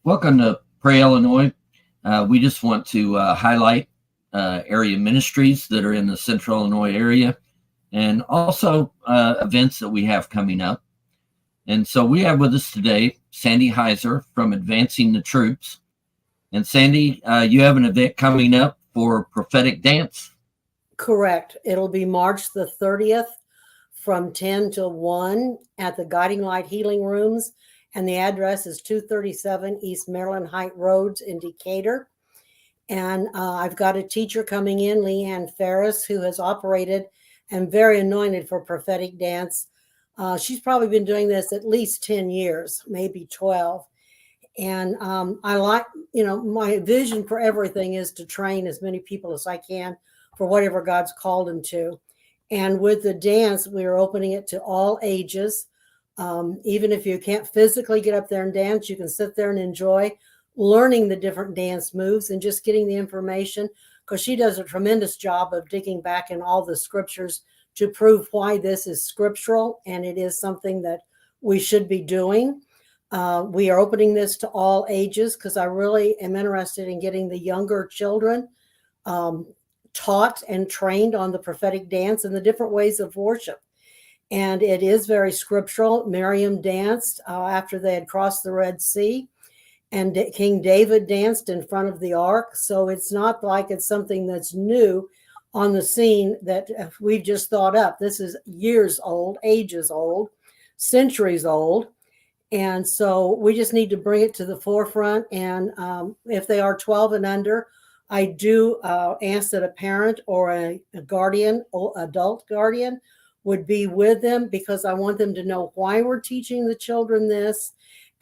Welcome to Pray Illinois. We just want to highlight area ministries that are in the Central Illinois area and also events that we have coming up. And so we have with us today Sandy Heiser from Advancing the Troops. And Sandy, you have an event coming up for Prophetic Dance. Correct. It'll be March the 30th from 10 to 1 at the Guiding Light Healing Rooms. And the address is 237 East Maryland Heights Roads in Decatur. And I've got a teacher coming in, Leanne Ferris, who has operated and very anointed for prophetic dance. She's probably been doing this at least 10 years, maybe 12. And I like, my vision for everything is to train as many people as I can for whatever God's called them to. And with the dance, we are opening it to all ages. Even if you can't physically get up there and dance, you can sit there and enjoy learning the different dance moves and just getting the information, because she does a tremendous job of digging back in all the scriptures to prove why this is scriptural and it is something that we should be doing. We are opening this to all ages because I really am interested in getting the younger children taught and trained on the prophetic dance and the different ways of worship. And it is very scriptural. Miriam danced after they had crossed the Red Sea, and King David danced in front of the ark. So it's not like it's something that's new on the scene that we've just thought up. This is years old, ages old, centuries old. And so we just need to bring it to the forefront. And if they are 12 and under, I do ask that a parent or a guardian, or adult guardian, would be with them, because I want them to know why we're teaching the children this,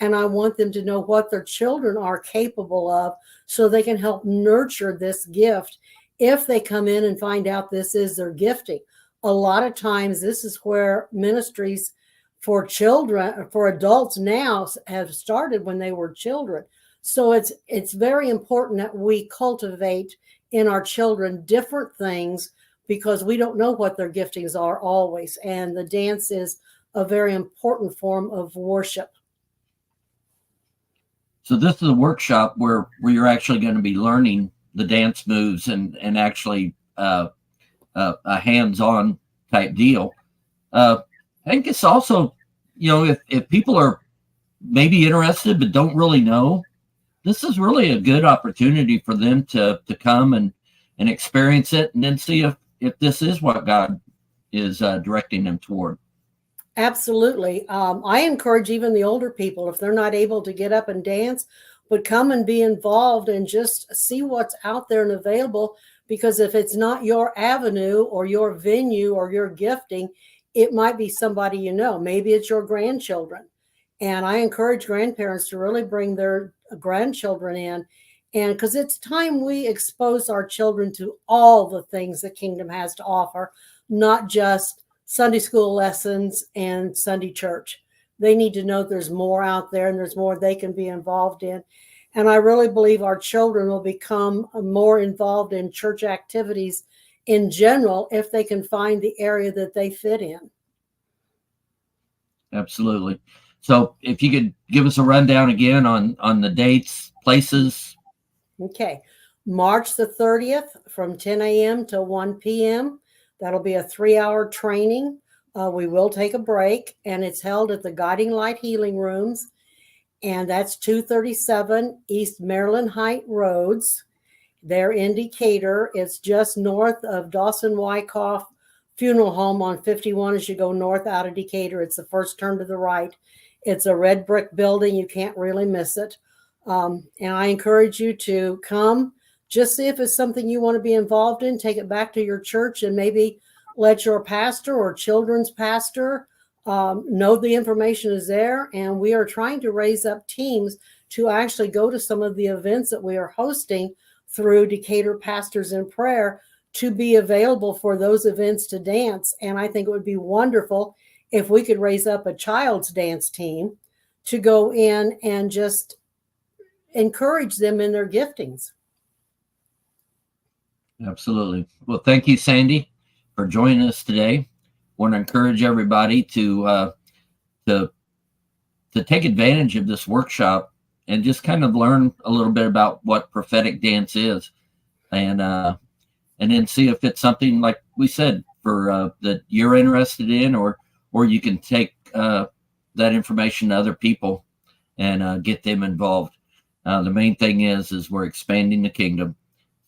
and I want them to know what their children are capable of so they can help nurture this gift if they come in and find out this is their gifting. A lot of times this is where ministries for children, for adults now, have started when they were children. So it's very important that we cultivate in our children different things, because we don't know what their giftings are always. And the dance is a very important form of worship. So this is a workshop where you're actually going to be learning the dance moves and actually a hands-on type deal. I think it's also, if people are maybe interested but don't really know, this is really a good opportunity for them to come and experience it, and then see if this is what God is directing them toward. Absolutely. I encourage even the older people, if they're not able to get up and dance, but come and be involved and just see what's out there and available. Because if it's not your avenue or your venue or your gifting, it might be somebody you know. Maybe it's your grandchildren. And I encourage grandparents to really bring their grandchildren in. And because it's time we expose our children to all the things the kingdom has to offer, not just Sunday school lessons and Sunday church. They need to know there's more out there and there's more they can be involved in. And I really believe our children will become more involved in church activities in general if they can find the area that they fit in. Absolutely. So if you could give us a rundown again on the dates, places. Okay. March the 30th from 10 a.m. to 1 p.m. That'll be a 3-hour training. We will take a break, and it's held at the Guiding Light Healing Rooms, and that's 237 East Maryland Heights Roads. They're in Decatur. It's just north of Dawson Wyckoff Funeral Home on 51 as you go north out of Decatur. It's the first turn to the right. It's a red brick building. You can't really miss it. And I encourage you to come. Just see if it's something you want to be involved in. Take it back to your church and maybe let your pastor or children's pastor know the information is there. And we are trying to raise up teams to actually go to some of the events that we are hosting through Decatur Pastors in Prayer to be available for those events to dance. And I think it would be wonderful if we could raise up a child's dance team to go in and just encourage them in their giftings. Absolutely. Well, thank you, Sandy, for joining us today. Want to encourage everybody to take advantage of this workshop and just kind of learn a little bit about what prophetic dance is, and then see if it's something like we said for that you're interested in, or you can take that information to other people and get them involved. The main thing is we're expanding the kingdom.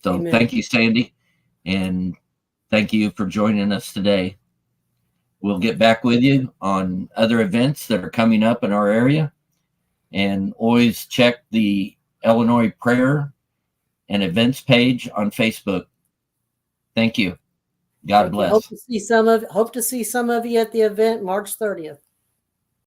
So Amen. thank you, Sandy, and thank you for joining us today. We'll get back with you on other events that are coming up in our area, and always check the Illinois Prayer and Events page on Facebook. Thank you. God bless. Hope to see some of you at the event March 30th.